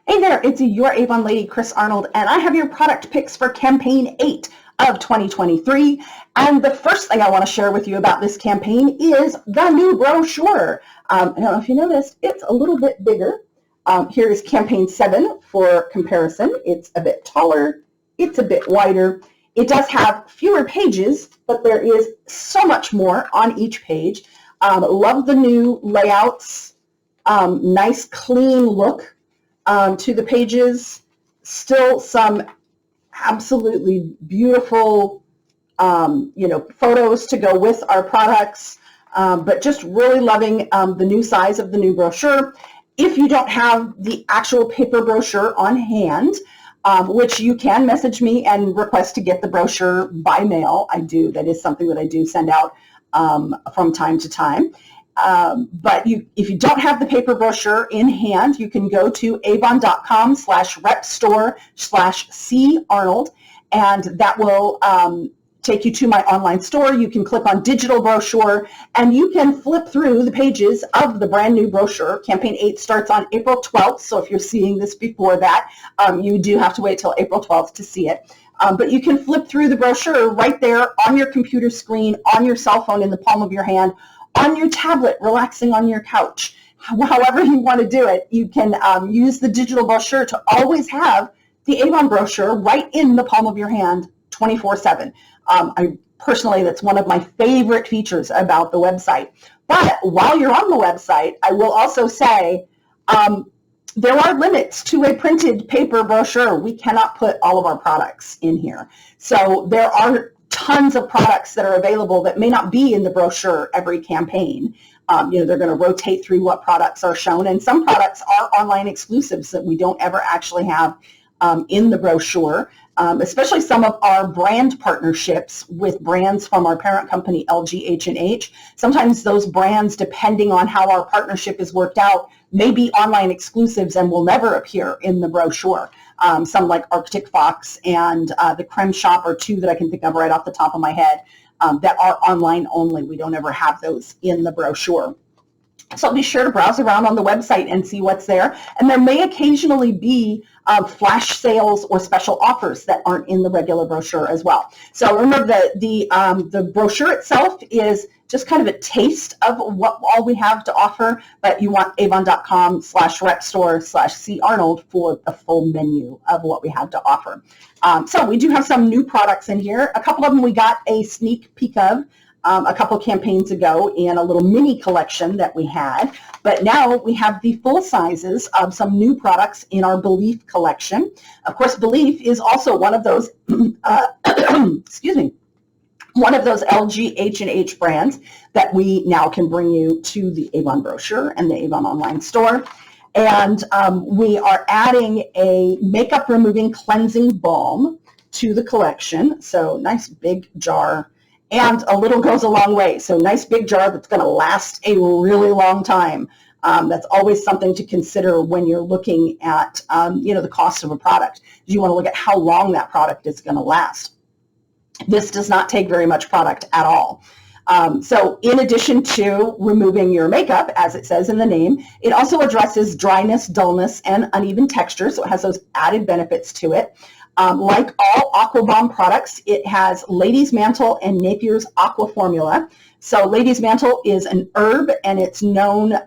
Hey there, it's your Avon lady, Chris Arnold, and I have your product picks for campaign 8 of 2023. And the first thing I want to share with you about this campaign is the new brochure. I don't know if you noticed, it's a little bit bigger. Here is campaign 7 for comparison. It's a bit taller, it's a bit wider. It does have fewer pages, but there is so much more on each page. Love the new layouts, nice clean look to the pages. Still some absolutely beautiful photos to go with our products, but just really loving the new size of the new brochure. If you don't have the actual paper brochure on hand, which you can message me and request to get the brochure by mail. That is something that I do send out from time to time. But if you don't have the paper brochure in hand, you can go to avon.com/repstore/carnold, and that will take you to my online store. You can click on digital brochure, and you can flip through the pages of the brand new brochure. Campaign 8 starts on April 12th, so if you're seeing this before that, you do have to wait till April 12th to see it. But you can flip through the brochure right there on your computer screen, on your cell phone in the palm of your hand, on your tablet, relaxing on your couch. However you want to do it, you can use the digital brochure to always have the Avon brochure right in the palm of your hand 24/7. That's one of my favorite features about the website. But while you're on the website, I will also say there are limits to a printed paper brochure. We cannot put all of our products in here. So there are tons of products that are available that may not be in the brochure every campaign. They're going to rotate through what products are shown, and some products are online exclusives that we don't ever actually have in the brochure, especially some of our brand partnerships with brands from our parent company, LGH&H. Sometimes those brands, depending on how our partnership is worked out, may be online exclusives and will never appear in the brochure. Some like Arctic Fox and the Creme Shop are two that I can think of right off the top of my head that are online only. We don't ever have those in the brochure. So be sure to browse around on the website and see what's there. And there may occasionally be flash sales or special offers that aren't in the regular brochure as well. So remember that the brochure itself is just kind of a taste of what all we have to offer, but you want avon.com/repstore/carnold for the full menu of what we have to offer. So we do have some new products in here. A couple of them we got a sneak peek of a couple campaigns ago in a little mini collection that we had, but now we have the full sizes of some new products in our Belif collection. Of course, Belif is also one of those, one of those LGH&H brands that we now can bring you to the Avon brochure and the Avon online store. And we are adding a makeup removing cleansing balm to the collection. So nice big jar. And a little goes a long way. So nice big jar that's going to last a really long time. That's always something to consider when you're looking at the cost of a product. You want to look at how long that product is going to last. This does not take very much product at all. So in addition to removing your makeup, as it says in the name, it also addresses dryness, dullness, and uneven texture. So it has those added benefits to it. Like all Aqua Bomb products, it has Lady's Mantle and Napier's Aqua Formula. So Lady's Mantle is an herb, and it's known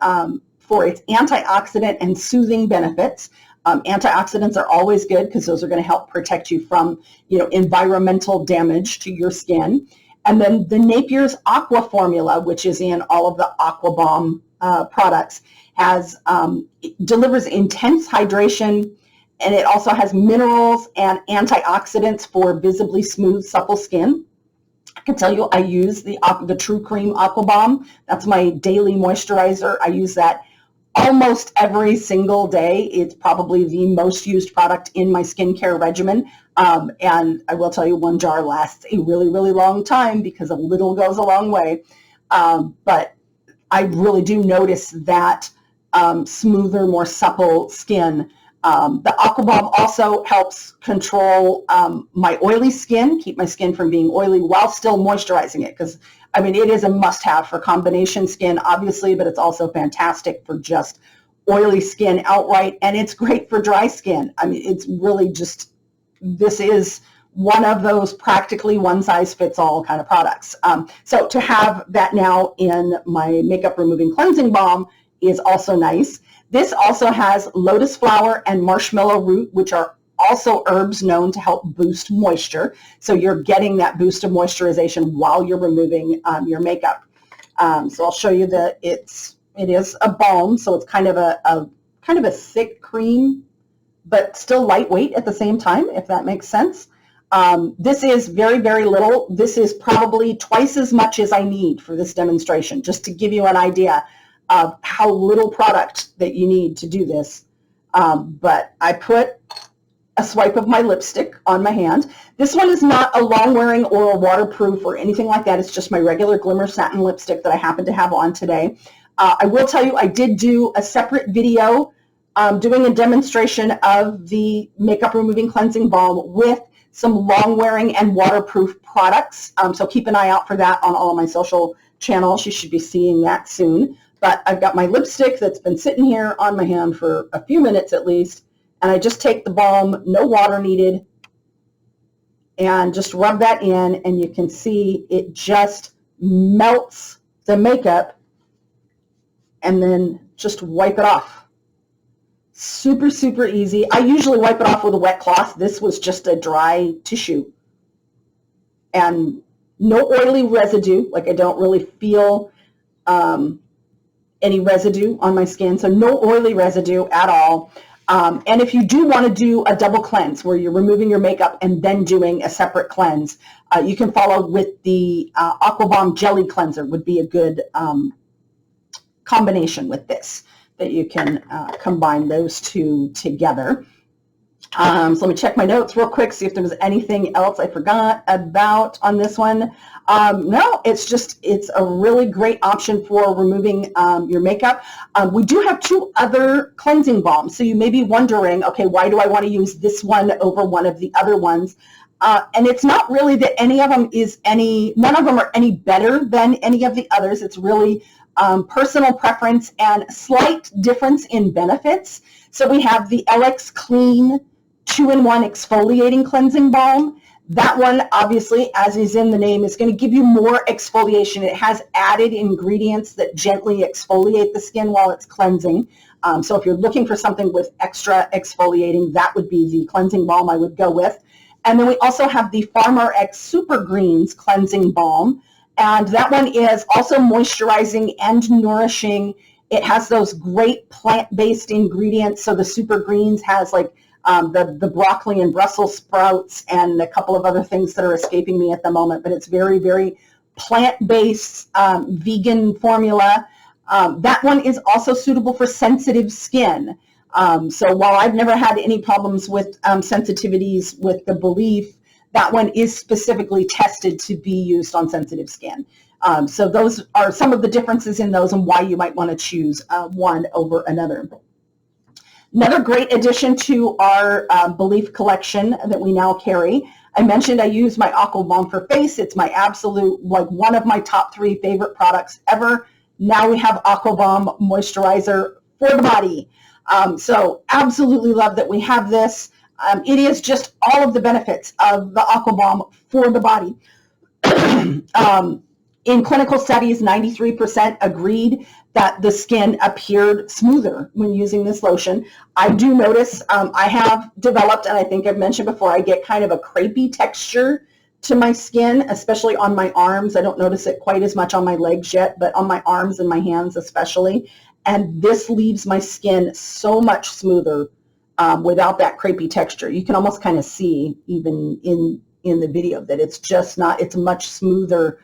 for its antioxidant and soothing benefits. Antioxidants are always good because those are going to help protect you from, environmental damage to your skin. And then the Napier's Aqua Formula, which is in all of the Aqua Bomb products, delivers intense hydration. And it also has minerals and antioxidants for visibly smooth, supple skin. I can tell you I use the True Cream Aqua Bomb. That's my daily moisturizer. I use that almost every single day. It's probably the most used product in my skincare regimen. And I will tell you, one jar lasts a really, really long time because a little goes a long way. But I really do notice that smoother, more supple skin. The Aqua Bomb also helps control my oily skin, keep my skin from being oily while still moisturizing it, because it is a must-have for combination skin, obviously, but it's also fantastic for just oily skin outright, and it's great for dry skin. I mean, it's really just, this is one of those practically one-size-fits-all kind of products. So to have that now in my makeup removing cleansing balm is also nice. This also has lotus flower and marshmallow root, which are also herbs known to help boost moisture. So you're getting that boost of moisturization while you're removing your makeup. So I'll show you that it is a balm, so it's kind of a thick cream, but still lightweight at the same time, if that makes sense. This is very, very little. This is probably twice as much as I need for this demonstration, just to give you an idea of how little product that you need to do this. But I put a swipe of my lipstick on my hand. This one is not a long-wearing or a waterproof or anything like that. It's just my regular Glimmer Satin lipstick that I happen to have on today. I will tell you, I did do a separate video doing a demonstration of the makeup removing cleansing balm with some long-wearing and waterproof products. So keep an eye out for that on all of my social channels. You should be seeing that soon. But I've got my lipstick that's been sitting here on my hand for a few minutes at least, and I just take the balm, no water needed, and just rub that in, and you can see it just melts the makeup, and then just wipe it off. Super, super easy. I usually wipe it off with a wet cloth. This was just a dry tissue. And no oily residue. Like, I don't really feel any residue on my skin. So no oily residue at all. And if you do want to do a double cleanse where you're removing your makeup and then doing a separate cleanse, you can follow with the Aqua Bomb Jelly Cleanser would be a good combination with this, that you can combine those two together. So let me check my notes real quick, see if there was anything else I forgot about on this one. No, it's a really great option for removing your makeup. We do have two other cleansing balms, so you may be wondering, okay, why do I want to use this one over one of the other ones? And it's not really that none of them are any better than any of the others. It's really personal preference and slight difference in benefits. So we have the LX Clean 2-in-1 Exfoliating Cleansing Balm. That one, obviously, as is in the name, is going to give you more exfoliation. It has added ingredients that gently exfoliate the skin while it's cleansing. So if you're looking for something with extra exfoliating, that would be the cleansing balm I would go with. And then we also have the Farmer X Super Greens Cleansing Balm. And that one is also moisturizing and nourishing. It has those great plant-based ingredients. So the Super Greens has like the broccoli and Brussels sprouts and a couple of other things that are escaping me at the moment. But it's very, very plant-based, vegan formula. That one is also suitable for sensitive skin. So while I've never had any problems with sensitivities with the belif, that one is specifically tested to be used on sensitive skin. So those are some of the differences in those and why you might want to choose one over another. Another great addition to our belif collection that we now carry, I mentioned I use my Aqua Bomb for face. It's my absolute, like one of my top 3 favorite products ever. Now we have Aqua Bomb moisturizer for the body. So absolutely love that we have this. It is just all of the benefits of the Aqua Bomb for the body. In clinical studies, 93% agreed that the skin appeared smoother when using this lotion. I do notice I have developed, and I think I've mentioned before, I get kind of a crepey texture to my skin, especially on my arms. I don't notice it quite as much on my legs yet, but on my arms and my hands especially. And this leaves my skin so much smoother without that crepey texture. You can almost kind of see even in the video that it's just not, it's a much smoother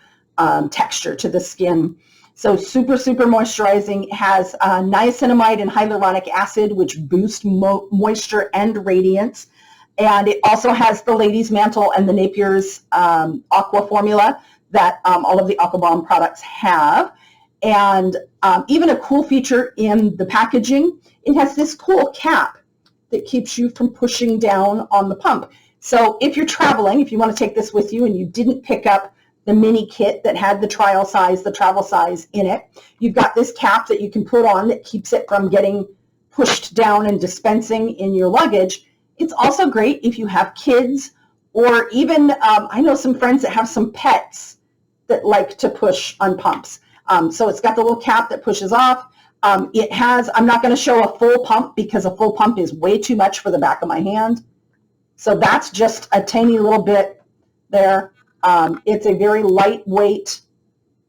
texture to the skin. So super, super moisturizing. It has niacinamide and hyaluronic acid, which boost moisture and radiance. And it also has the Ladies Mantle and the Napier's Aqua formula that all of the Aqua Bomb products have. And even a cool feature in the packaging, it has this cool cap that keeps you from pushing down on the pump. So if you're traveling, if you want to take this with you and you didn't pick up the mini kit that had the travel size in it, you've got this cap that you can put on that keeps it from getting pushed down and dispensing in your luggage. It's also great if you have kids, or even I know some friends that have some pets that like to push on pumps. So it's got the little cap that pushes off. It has, I'm not going to show a full pump because a full pump is way too much for the back of my hand. So that's just a tiny little bit there. It's a very lightweight,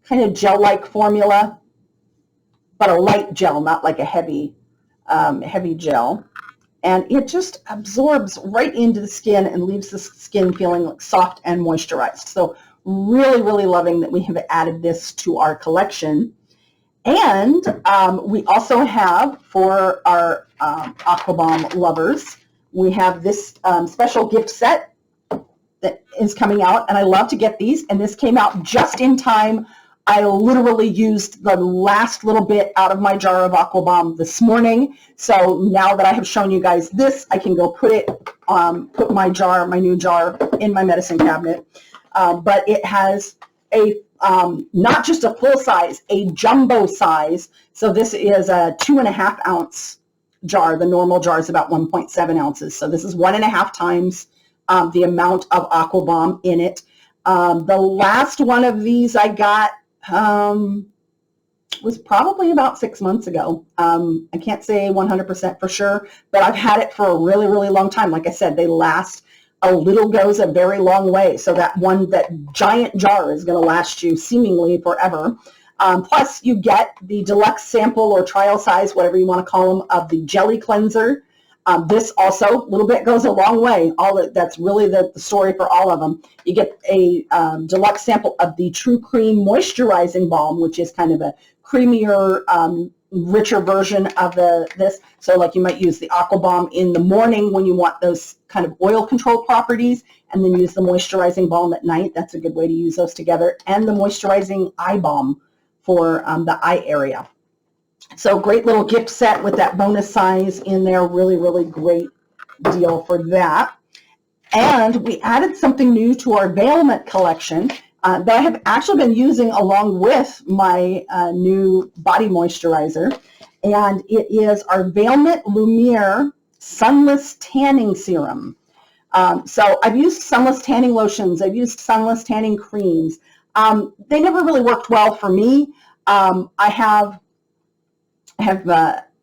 kind of gel-like formula, but a light gel, not like a heavy gel. And it just absorbs right into the skin and leaves the skin feeling soft and moisturized. So really, really loving that we have added this to our collection. And we also have, for our Aqua Bomb lovers, we have this special gift set that is coming out, and I love to get these, and this came out just in time. I literally used the last little bit out of my jar of Aqua Bomb this morning, so now that I have shown you guys this, I can go put my new jar, in my medicine cabinet. But it has a not just a full size, a jumbo size. So this is a 2.5 ounce jar. The normal jar is about 1.7 ounces. So this is 1.5 times the amount of Aqua Bomb in it. The last one of these I got was probably about 6 months ago. I can't say 100% for sure, but I've had it for a really, really long time. Like I said, they last. A little goes a very long way. So that giant jar is going to last you seemingly forever. Plus, you get the deluxe sample or trial size, whatever you want to call them, of the jelly cleanser. This also, a little bit goes a long way. That's really the story for all of them. You get a deluxe sample of the True Cream Moisturizing Balm, which is kind of a creamier, richer version of this. So like you might use the Aqua Bomb in the morning when you want those kind of oil control properties, and then use the moisturizing balm at night. That's a good way to use those together. And the moisturizing eye balm for the eye area. So great little gift set with that bonus size in there. Really, really great deal for that. And we added something new to our Veilment collection that I have actually been using along with my new body moisturizer. And it is our Veilment Lumiere Sunless Tanning Serum. So I've used Sunless tanning lotions. I've used Sunless tanning creams. They never really worked well for me. I have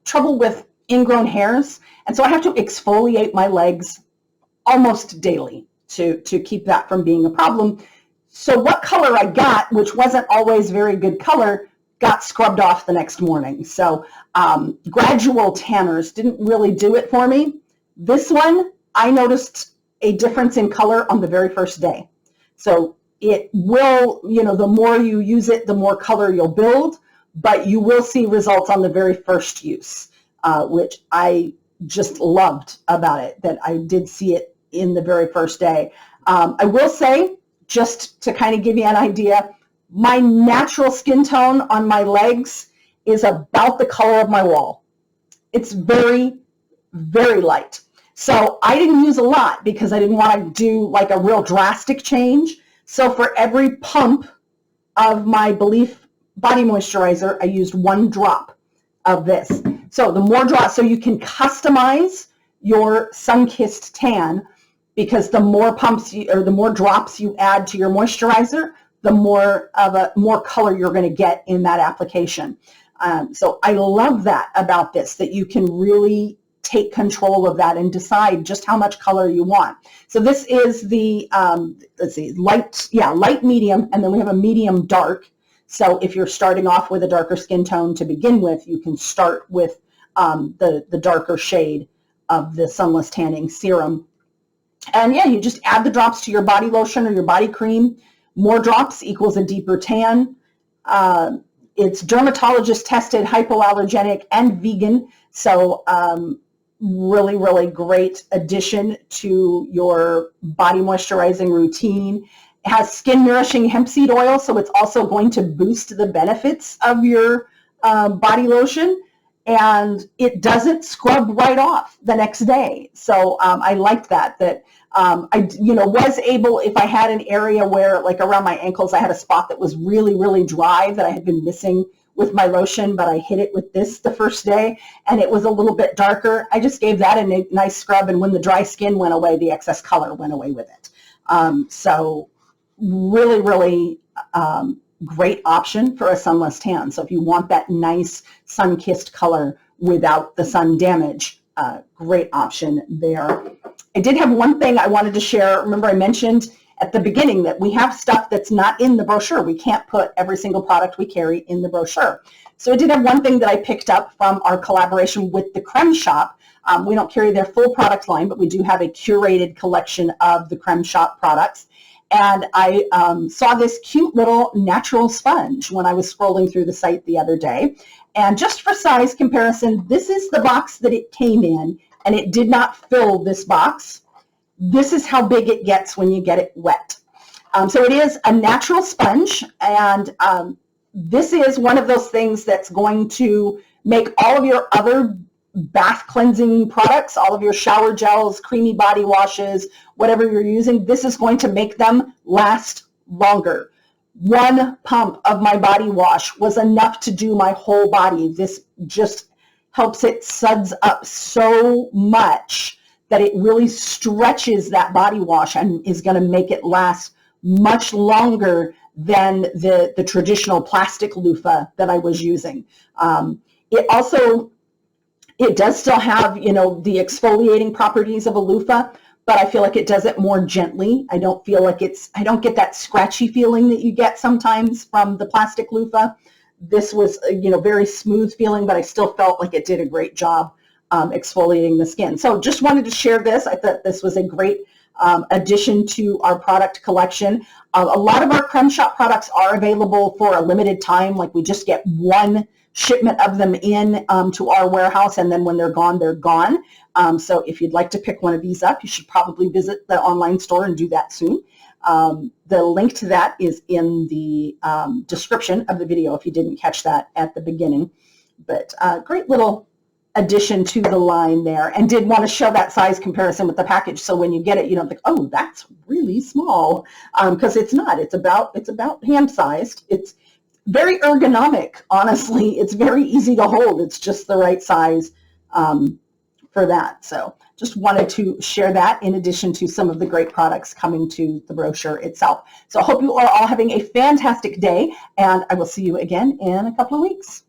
trouble with ingrown hairs, and so I have to exfoliate my legs almost daily to keep that from being a problem. So what color I got, which wasn't always very good color, got scrubbed off the next morning. So gradual tanners didn't really do it for me. This one, I noticed a difference in color on the very first day. So it will, the more you use it, the more color you'll build, but you will see results on the very first use, which I just loved about it, that I did see it in the very first day. I will say, just to kind of give you an idea, my natural skin tone on my legs is about the color of my wall. It's very, very light. So I didn't use a lot because I didn't want to do like a real drastic change. So for every pump of my belif body moisturizer, I used 1 drop of this. So the more drops, so you can customize your sun-kissed tan, because the more pumps or the more drops you add to your moisturizer, the more color you're going to get in that application. So I love that about this, that you can really take control of that and decide just how much color you want. So this is the light medium, and then we have a medium dark. So if you're starting off with a darker skin tone to begin with, you can start with the darker shade of the Sunless Tanning Serum. And yeah, you just add the drops to your body lotion or your body cream. More drops equals a deeper tan. It's dermatologist tested, hypoallergenic, and vegan. So really, really great addition to your body moisturizing routine. It has skin nourishing hemp seed oil, so it's also going to boost the benefits of your body lotion. And it doesn't scrub right off the next day. So I liked that I was able, if I had an area where, like around my ankles, I had a spot that was really, really dry that I had been missing with my lotion, but I hit it with this the first day, and it was a little bit darker. I just gave that a nice scrub, and when the dry skin went away, the excess color went away with it. So really, really great option for a sunless tan. So if you want that nice sun-kissed color without the sun damage, great option there. I did have one thing I wanted to share. Remember I mentioned at the beginning that we have stuff that's not in the brochure. We can't put every single product we carry in the brochure. So I did have one thing that I picked up from our collaboration with the Creme Shop. We don't carry their full product line, but we do have a curated collection of the Creme Shop products. And I saw this cute little natural sponge when I was scrolling through the site the other day. And just for size comparison, this is the box that it came in, and it did not fill this box. This is how big it gets when you get it wet. So it is a natural sponge, and this is one of those things that's going to make all of your other bath cleansing products, all of your shower gels, creamy body washes, whatever you're using, this is going to make them last longer. One pump of my body wash was enough to do my whole body. This just helps it suds up so much that it really stretches that body wash and is going to make it last much longer than the traditional plastic loofah that I was using. It does still have, you know, the exfoliating properties of a loofah, but I feel like it does it more gently. I don't feel like I don't get that scratchy feeling that you get sometimes from the plastic loofah. This was, you know, very smooth feeling, but I still felt like it did a great job exfoliating the skin. So just wanted to share this. I thought this was a great addition to our product collection. A lot of our Creme Shop products are available for a limited time. Like we just get one shipment of them in to our warehouse, and then when they're gone, they're gone. So if you'd like to pick one of these up, you should probably visit the online store and do that soon. The link to that is in the description of the video if you didn't catch that at the beginning. But great little addition to the line there, and did want to show that size comparison with the package, so when you get it, you don't think, oh, that's really small, because it's not. It's about hand-sized. It's very ergonomic, honestly. It's very easy to hold. It's just the right size for that. So just wanted to share that in addition to some of the great products coming to the brochure itself. So I hope you are all having a fantastic day, and I will see you again in a couple of weeks.